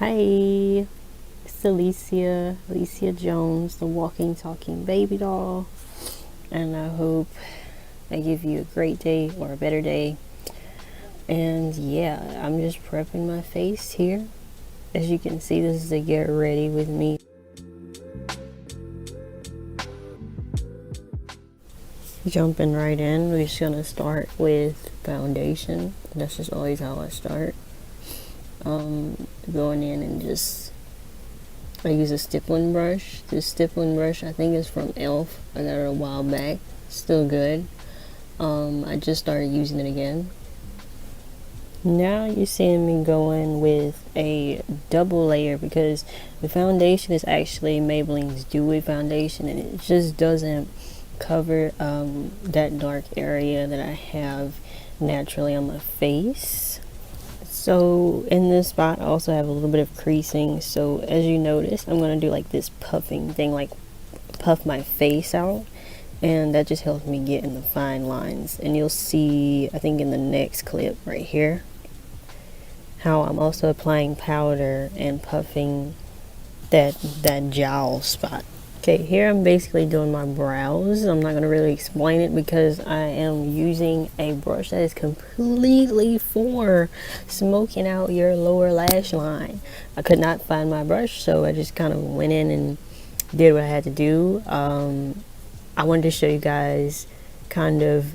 Hi, it's Alicia Jones, the walking, talking baby doll, and I hope I give you a great day or a better day. And yeah, I'm just prepping my face here. As you can see, this is a get ready with me. Jumping right in, we're just gonna start with foundation. That's just always how I start. Going in and I use a stippling brush. This stippling brush I think is from Elf. I got it a while back. Still good. I just started using it again. Now you're seeing me going with a double layer because the foundation is actually Maybelline's Dewy foundation, and it just doesn't cover that dark area that I have naturally on my face. So in this spot I also have a little bit of creasing, so as you notice I'm going to do like this puffing thing, like puff my face out, and that just helps me get in the fine lines. And you'll see, I think in the next clip right here, how I'm also applying powder and puffing that jowl spot. Okay, here I'm basically doing my brows. I'm not going to really explain it because I am using a brush that is completely for smoking out your lower lash line. I could not find my brush, so I just kind of went in and did what I had to do. I wanted to show you guys kind of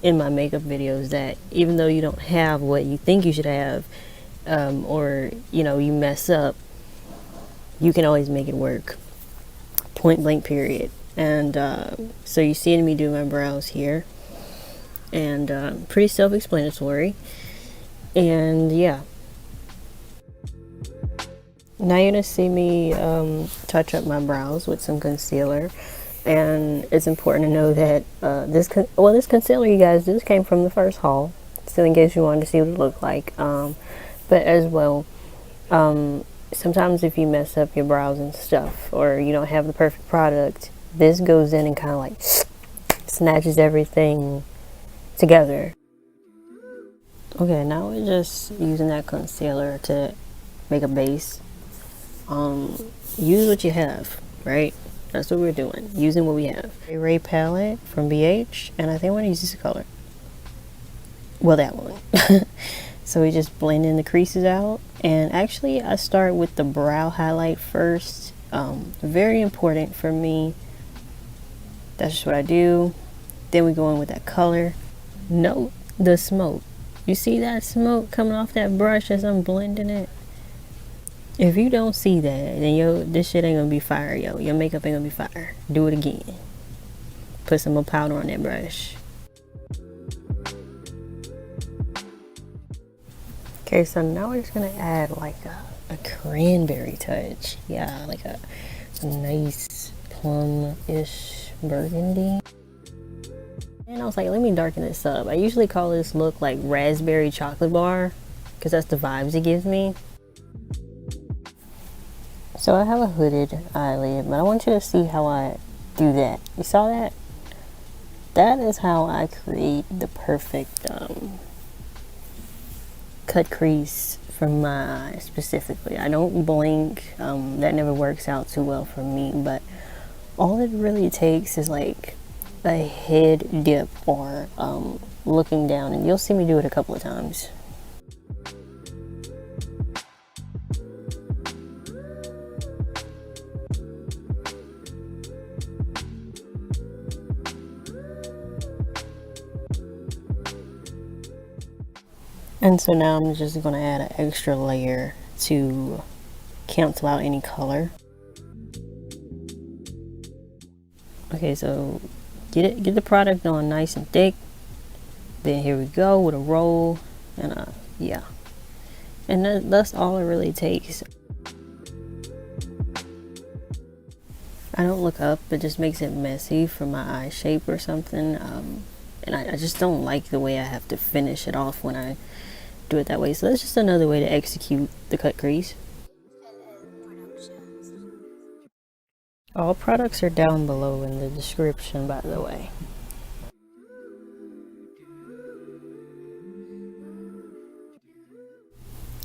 in my makeup videos that even though you don't have what you think you should have, or you know, you mess up, you can always make it work. Point blank period. And so you see me do my brows here, and pretty self-explanatory. And yeah, now you're gonna see me touch up my brows with some concealer. And it's important to know that this concealer, you guys, this came from the first haul, so in case you wanted to see what it looked like. But as well, sometimes if you mess up your brows and stuff, or you don't have the perfect product, this goes in and kind of like snatches everything together. Okay, now we're just using that concealer to make a base. Use what you have, right? That's what we're doing, using what we have. Raye Raye palette from BH, and I think I'm gonna use this color. Well, that one. So we just blend in the creases out, and actually I start with the brow highlight first. Very important for me. That's just what I do. Then we go in with that color. Note the smoke. You see that smoke coming off that brush as I'm blending it? If you don't see that, then this shit ain't gonna be fire, yo. Your makeup ain't gonna be fire. Do it again. Put some more powder on that brush. Okay, so now we're just gonna add like a cranberry touch. Yeah, like a nice plum-ish burgundy. And I was like, let me darken this up. I usually call this look like raspberry chocolate bar because that's the vibes it gives me. So I have a hooded eyelid, but I want you to see how I do that. You saw that? That is how I create the perfect cut crease for my eye specifically. I don't blink. That never works out too well for me, but all it really takes is like a head dip or looking down, and you'll see me do it a couple of times. And so now I'm just going to add an extra layer to cancel out any color. Okay, so get the product on nice and thick. Then here we go with a roll, and yeah. And that's all it really takes. I don't look up, it just makes it messy for my eye shape or something. And I just don't like the way I have to finish it off when I do it that way. So that's just another way to execute the cut crease. All products are down below in the description, by the way.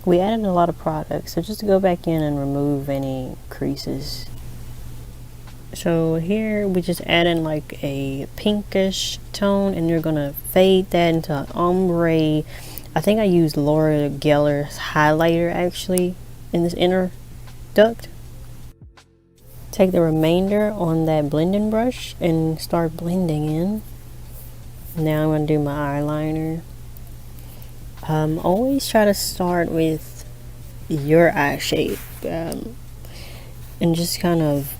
We added a lot of products, so just to go back in and remove any creases. So here we just add in like a pinkish tone, and you're gonna fade that into ombre. I think I used Laura Geller's highlighter actually in this inner duct. Take the remainder on that blending brush and start blending in. Now I'm gonna do my eyeliner. Always try to start with your eye shape, and just kind of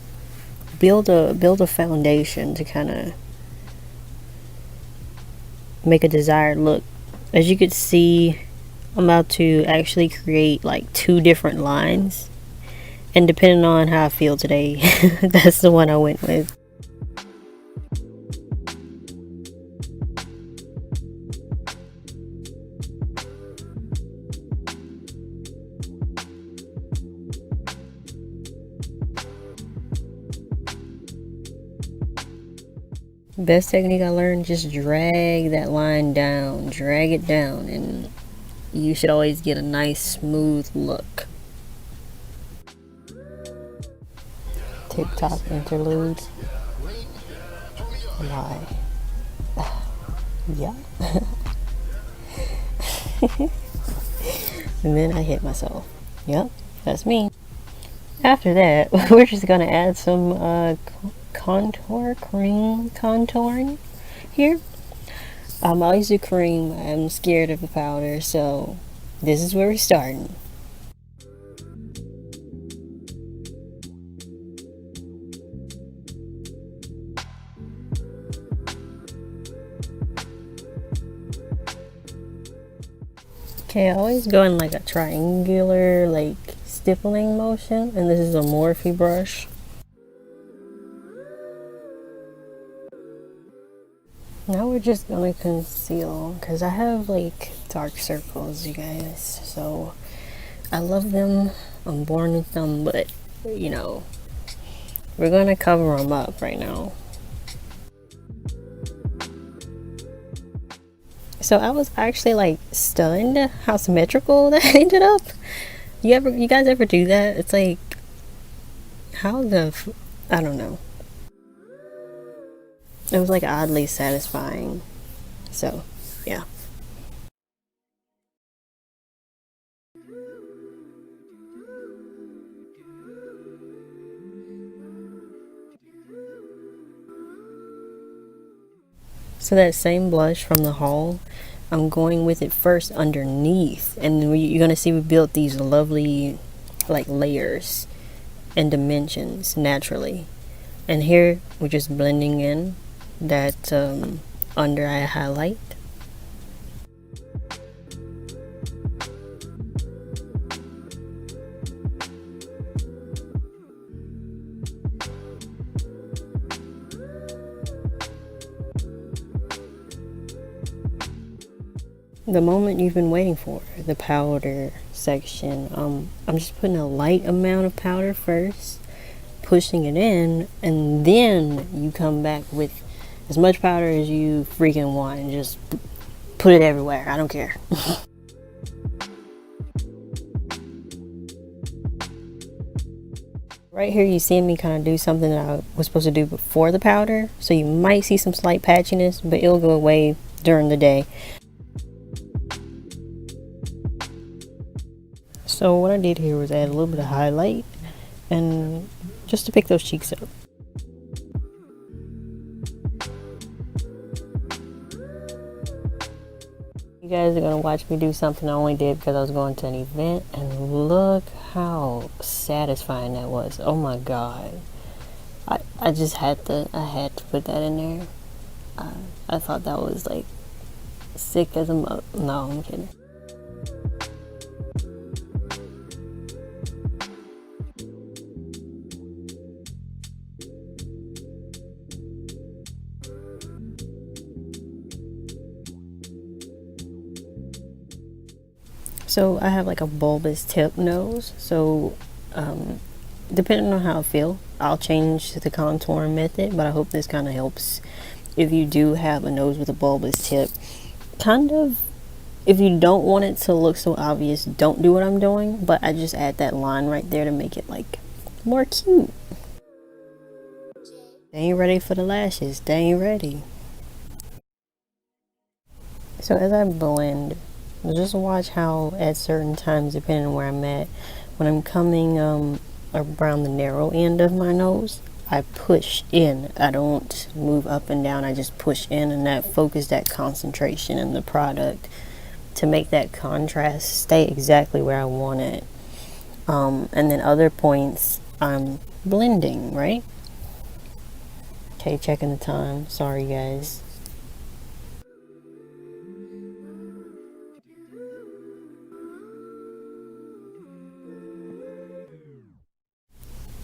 build a foundation to kind of make a desired look. As you could see, I'm about to actually create like 2 different lines, and depending on how I feel today, that's the one I went with. Best technique I learned, just drag that line down, drag it down, and you should always get a nice smooth look. TikTok interludes. Why? Yeah. And then I hit myself. Yep, that's me. After that, we're just gonna add some contour cream contouring here. I always do cream. I'm scared of the powder, so this is where we're starting. Okay, I always go in like a triangular like stippling motion, and this is a Morphe brush. Now we're just gonna conceal, because I have like dark circles, you guys, so I love them, I'm born with them, but you know, we're gonna cover them up right now. So I was actually like stunned how symmetrical that ended up. You guys ever do that? It's like, how I don't know. It was like oddly satisfying. So, yeah. So that same blush from the haul, I'm going with it first underneath, and you're gonna see we built these lovely like layers and dimensions naturally. And here we're just blending in that under eye highlight. The moment you've been waiting for, the powder section. I'm just putting a light amount of powder first, pushing it in, and then you come back with as much powder as you freaking want and just put it everywhere. I don't care. Right here you see me kind of do something that I was supposed to do before the powder, so you might see some slight patchiness, but it'll go away during the day. So what I did here was add a little bit of highlight, and just to pick those cheeks up. You guys are gonna watch me do something I only did because I was going to an event, and look how satisfying that was. Oh my god. I just had to put that in there. I thought that was like sick as a no, I'm kidding. So I have like a bulbous tip nose, so depending on how I feel, I'll change the contour method, but I hope this kind of helps if you do have a nose with a bulbous tip. Kind of If you don't want it to look so obvious, don't do what I'm doing, but I just add that line right there to make it like more cute. They ain't ready for the lashes. They ain't ready. So as I blend, just watch how at certain times, depending on where I'm at, when I'm coming around the narrow end of my nose, I push in. I don't move up and down. I just push in, and that focus, that concentration in the product to make that contrast stay exactly where I want it. And then other points, I'm blending, right? Okay, checking the time. Sorry, guys.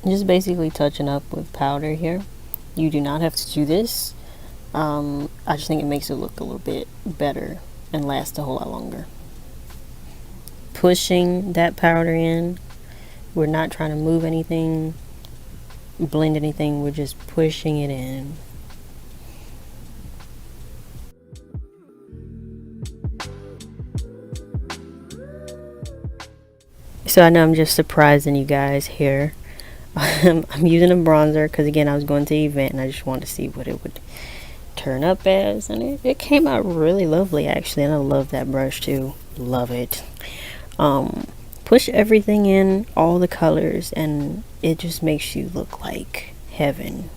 Just basically touching up with powder here. You do not have to do this. I just think it makes it look a little bit better and last a whole lot longer. Pushing that powder in. We're not trying to move anything, blend anything. We're just pushing it in. So I know I'm just surprising you guys here. I'm using a bronzer because, again, I was going to the event and I just wanted to see what it would turn up as, and it came out really lovely actually, and I love that brush too. Love it. Push everything in, all the colors, and it just makes you look like heaven.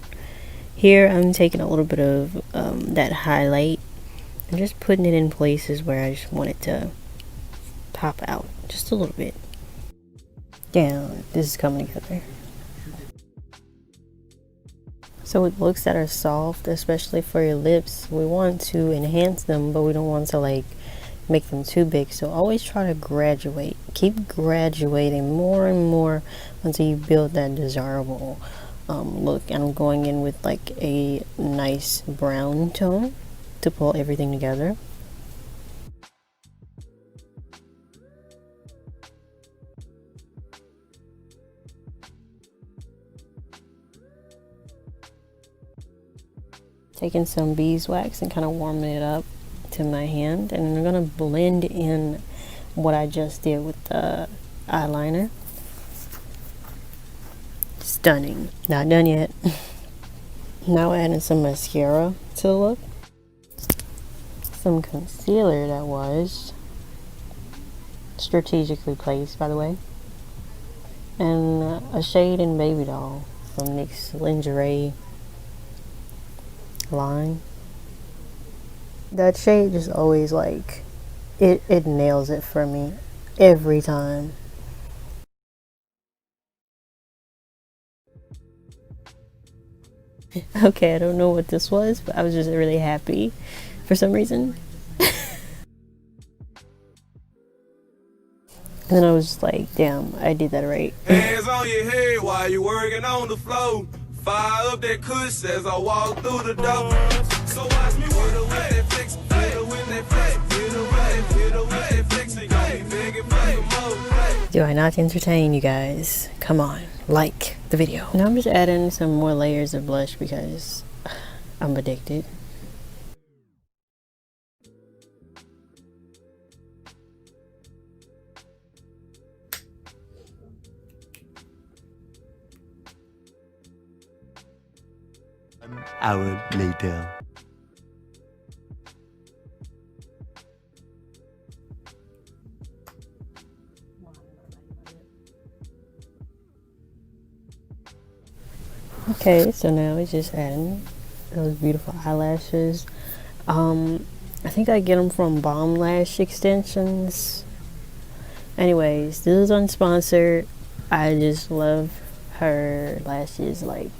Here I'm taking a little bit of that highlight and just putting it in places where I just want it to pop out just a little bit. Damn, this is coming together. So with looks that are soft, especially for your lips, we want to enhance them, but we don't want to like make them too big. So always try to graduate. Keep graduating more and more until you build that desirable look. And I'm going in with like a nice brown tone to pull everything together. Taking some beeswax and kind of warming it up to my hand, and I'm gonna blend in what I just did with the eyeliner. Stunning. Not done yet. Now adding some mascara to the look. Some concealer that was strategically placed, by the way. And a shade in Babydoll from Nyx Lingerie line. That shade just always like it nails it for me every time. Okay, I don't know what this was, but I was just really happy for some reason. And then I was just like, damn, I did that right. Hands on your head while you working on the floor. Fire up that cush as I walk through the door. So watch me with that flex, with that flex, with that flex, and gon' be begging for some more. Do I not entertain you guys? Come on, like the video. Now I'm just adding some more layers of blush because I'm addicted. An hour later. Okay, so now it's just adding those beautiful eyelashes. I think I get them from Bomb Lash Extensions. Anyways, this is unsponsored. I just love her lashes. Like,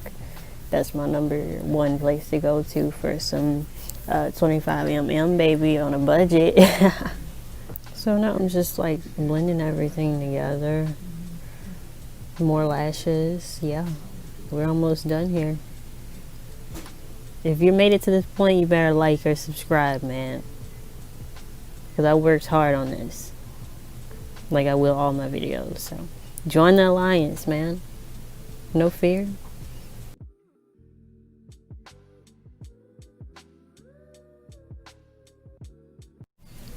that's my #1 place to go to for some 25mm baby on a budget. So now I'm just like blending everything together. More lashes. Yeah, we're almost done here. If you made it to this point, you better like or subscribe, man, because I worked hard on this, like I will all my videos. So join the alliance, man. No fear.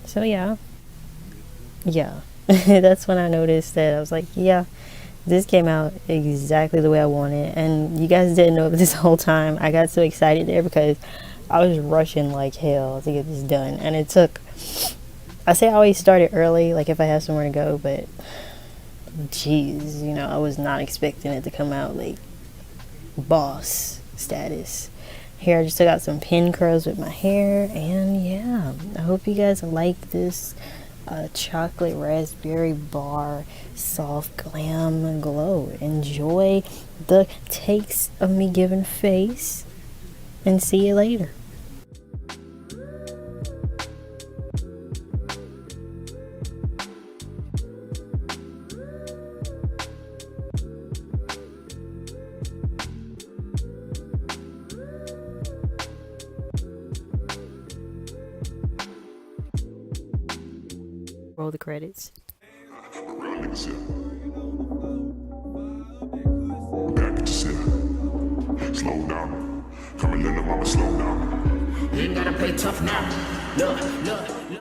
So yeah, yeah, that's when I noticed that I was like, yeah, this came out exactly the way I wanted. And you guys didn't know this whole time. I got so excited there because I was rushing like hell to get this done. And it took, I say I always started early, like if I had somewhere to go, but jeez, you know, I was not expecting it to come out like boss status. Here I just took out some pin curls with my hair, and yeah, I hope you guys like this chocolate raspberry bar soft glam glow. Enjoy the takes of me giving face, and see you later. Roll the credits. Real niggas here. Back at yourself. Slow down. Come and let the mama slow down. You ain't gotta play tough now. Look.